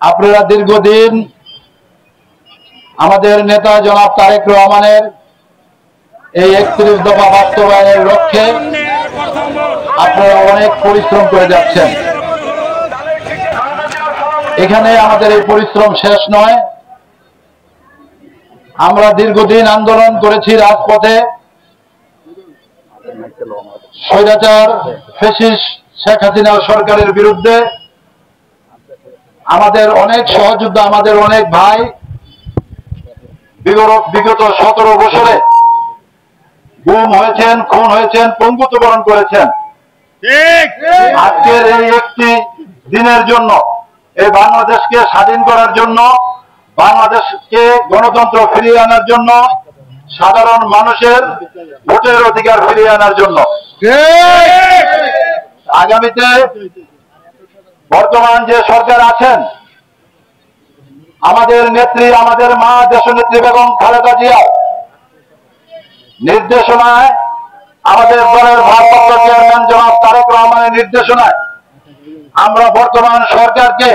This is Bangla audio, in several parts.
আপনারা দীর্ঘদিন আমাদের নেতা জনাব তারেক রহমানের এই 31 দফা বাস্তবায়নের লক্ষ্যে আপনারা অনেক পরিশ্রম করে যাচ্ছেন। এখানে আমাদের এই পরিশ্রম শেষ নয়। আমরা দীর্ঘদিন আন্দোলন করেছি রাজপথে, স্বৈরাচার ফ্যাসিস্ট শেখ হাসিনা সরকারের বিরুদ্ধে। আমাদের অনেক সহযোদ্ধা, আমাদের অনেক ভাই বিগত 17 বছরে গুম হয়েছেন, খুন হয়েছেন, পঙ্গুত্ব বরণ করেছেন। আজকের এই একটি দিনের জন্য, এই বাংলাদেশকে স্বাধীন করার জন্য, বাংলাদেশকে গণতন্ত্র ফিরিয়ে আনার জন্য, সাধারণ মানুষের ভোটের অধিকার ফিরিয়ে আনার জন্য আগামীতে বর্তমান যে সরকার আছেন, আমাদের নেত্রী, আমাদের মা দেশনেত্রী বেগম খালেদা জিয়া নির্দেশনায়, আমাদের দলের ভারপ্রাপ্ত চেয়ারম্যান জনাব তারেক রহমানের নির্দেশনায় আমরা বর্তমান সরকারকে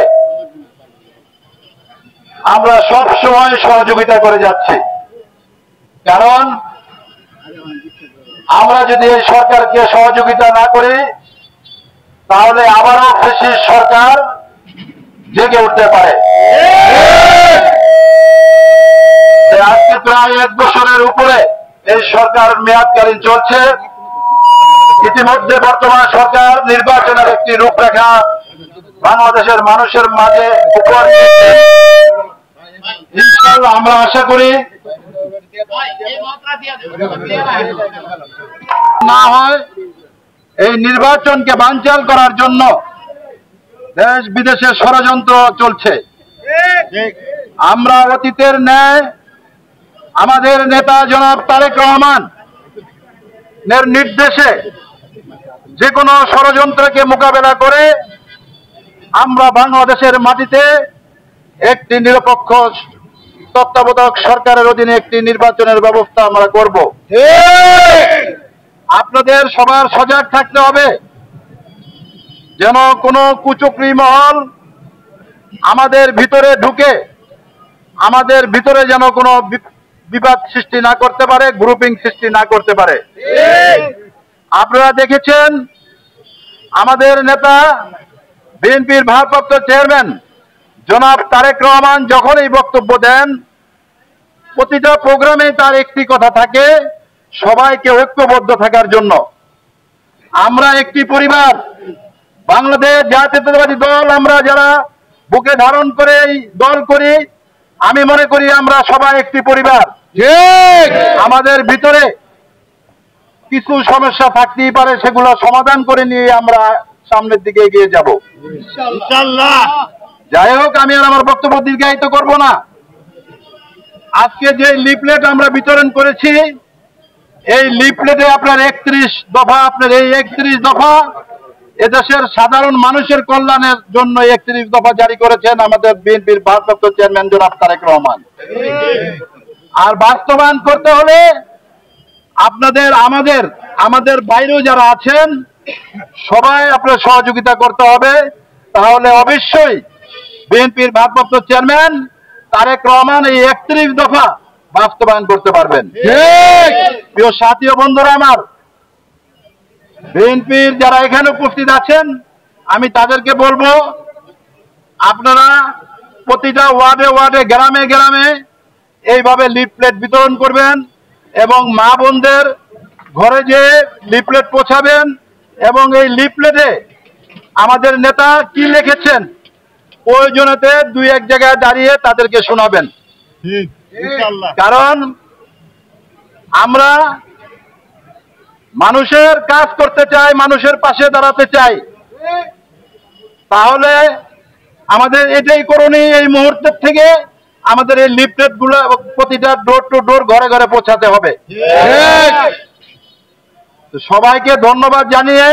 আমরা সব সময় সহযোগিতা করে যাচ্ছি। কারণ আমরা যদি এই সরকারকে সহযোগিতা না করি, তাহলে আবারও ফ্যাসিস্ট সরকার জেগে উঠতে পারে। আজকে প্রায় 1 বছরের উপরে এই সরকার মেয়াদকালীন চলছে। ইতিমধ্যে বর্তমান সরকার নির্বাচনের একটি রূপরেখা বাংলাদেশের মানুষের মাঝে উপর ইনশাআল্লাহ আমরা আশা করি না হয় এই নির্বাচনকে বানচাল করার জন্য দেশ বিদেশে ষড়যন্ত্র চলছে। আমরা অতীতের ন্যায় আমাদের নেতা জনাব তারেক রহমান এর নির্দেশে যে কোনো ষড়যন্ত্রকে মোকাবেলা করে আমরা বাংলাদেশের মাটিতে একটি নিরপেক্ষ তত্ত্বাবধায়ক সরকারের অধীনে একটি নির্বাচনের ব্যবস্থা আমরা করব। আপনাদের সবার সজাগ থাকতে হবে যেন কোনো কুচক্রী মহল আমাদের ভিতরে ঢুকে আমাদের ভিতরে যেন কোনো বিবাদ সৃষ্টি না করতে পারে, গ্রুপিং সৃষ্টি না করতে পারে। আপনারা দেখেছেন আমাদের নেতা বিএনপির ভারপ্রাপ্ত চেয়ারম্যান জনাব তারেক রহমান যখনই বক্তব্য দেন, প্রতিটা প্রোগ্রামে তার একটি কথা থাকে, সবাইকে ঐক্যবদ্ধ থাকার জন্য। আমরা একটি পরিবার, বাংলাদেশ জাতীয়তাবাদী দল, আমরা যারা বুকে ধারণ করে এই দল করি, আমি মনে করি আমরা সবাই একটি পরিবার। আমাদের ভিতরে কিছু সমস্যা থাকতেই পারে, সেগুলো সমাধান করে নিয়ে আমরা সামনের দিকে এগিয়ে যাব ইনশাআল্লাহ। যাই হোক, আমি আর আমার বক্তব্য দীর্ঘায়িত করব না। আজকে যে লিফলেট আমরা বিতরণ করেছি, এই লিফলেটে আপনার 31 দফা, আপনার এই 31 দফা এদেশের সাধারণ মানুষের কল্যাণের জন্য 31 দফা জারি করেছেন আমাদের বিএনপির ভারপ্রাপ্ত চেয়ারম্যান জনাব তারেক রহমান। আর বাস্তবায়ন করতে হলে আপনাদের, আমাদের বাইরেও যারা আছেন সবাই আপনার সহযোগিতা করতে হবে। তাহলে অবশ্যই বিএনপির ভারপ্রাপ্ত চেয়ারম্যান তারেক রহমান এই 31 দফা বাস্তবায়ন করতে পারবেন। প্রিয় সাথী ও বন্ধুরা আমার, বিএনপির যারা এখানে উপস্থিত আছেন, আমি তাদেরকে বলবো আপনারা প্রতিটা ওয়ার্ডে ওয়ার্ডে, গ্রামে গ্রামে এইভাবে লিফলেট বিতরণ করবেন এবং মা বোনদের ঘরে যে লিফলেট পৌঁছাবেন এবং এই লিফলেটে আমাদের নেতা কি লিখেছেন প্রয়োজনেতে 2-1 জায়গায় দাঁড়িয়ে তাদেরকে শোনাবেন। কারণ আমরা মানুষের কাজ করতে চাই, মানুষের পাশে দাঁড়াতে চাই। তাহলে আমাদের এটাই করণীয়, এই মুহূর্তের থেকে আমাদের এই লিফলেট গুলো প্রতিটা ডোর টু ডোর, ঘরে ঘরে পৌঁছাতে হবে। সবাইকে ধন্যবাদ জানিয়ে